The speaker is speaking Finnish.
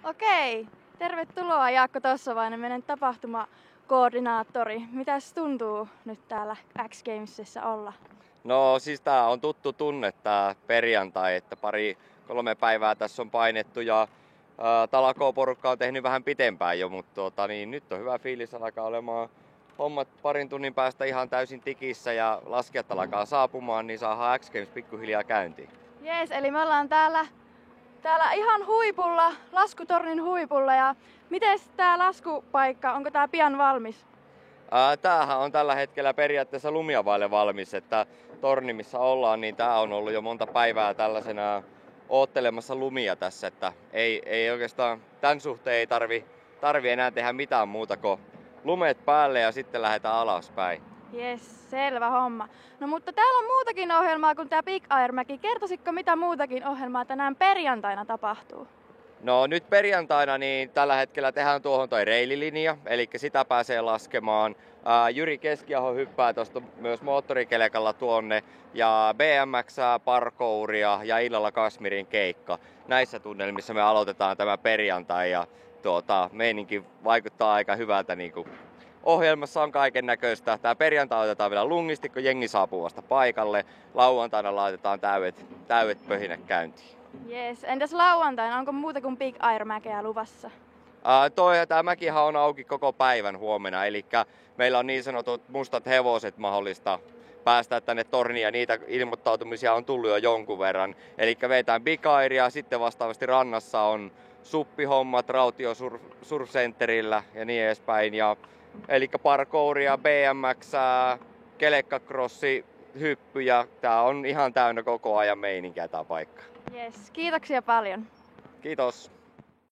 Okei, tervetuloa Jaakko Tossavainen, meidän tapahtumakoordinaattori. Mitäs tuntuu nyt täällä X Gamesissa olla? No siis tää on tuttu tunne tää perjantai, että 3 päivää tässä on painettu ja talakooporukka on tehnyt vähän pitempään jo, mutta nyt on hyvä fiilis, alkaa olemaan hommat parin tunnin päästä ihan täysin tikissä ja laskijat alkaa saapumaan, niin saadaan X Games pikkuhiljaa käyntiin. Jees, eli me ollaan täällä ihan huipulla, laskutornin huipulla ja mites tää laskupaikka, onko tää pian valmis? Tämähän on tällä hetkellä periaatteessa lumia vaille valmis, että torni missä ollaan, niin tää on ollut jo monta päivää tällaisena oottelemassa lumia tässä, että ei oikeastaan tämän suhteen ei tarvi enää tehdä mitään muuta kuin lumet päälle ja sitten lähdetään alaspäin. Jes, selvä homma. No mutta täällä on muutakin ohjelmaa kuin tää Big Airmäki. Kertoisitko mitä muutakin ohjelmaa tänään perjantaina tapahtuu? No nyt perjantaina niin tällä hetkellä tehdään tuohon toi reililinja, eli sitä pääsee laskemaan. Jyri Keskiaho hyppää tuosta myös moottorikelekalla tuonne ja BMX, parkouria ja illalla Kasmirin keikka. Näissä tunnelmissa me aloitetaan tämä perjantai ja meininki vaikuttaa aika hyvältä. Ohjelmassa on kaiken näköistä. Tää perjantai otetaan vielä lungisti, kun jengi saapuu vasta paikalle. Lauantaina laitetaan täydet pöhinät käyntiin. Jees, entäs lauantaina, onko muuta kuin Big Airmäkeä luvassa? Tämä mäkihän on auki koko päivän huomenna, eli meillä on niin sanotut mustat hevoset mahdollista päästä tänne torniin ja niitä ilmoittautumisia on tullut jo jonkun verran. Eli vetään Big Airia, sitten vastaavasti rannassa on suppihommat Rautio Surf Centerillä ja niin edespäin. Eli parkouria, BMX, kelekkakrossi, hyppyjä. Tää on ihan täynnä koko ajan meininkiä tää paikka. Jes, kiitoksia paljon. Kiitos.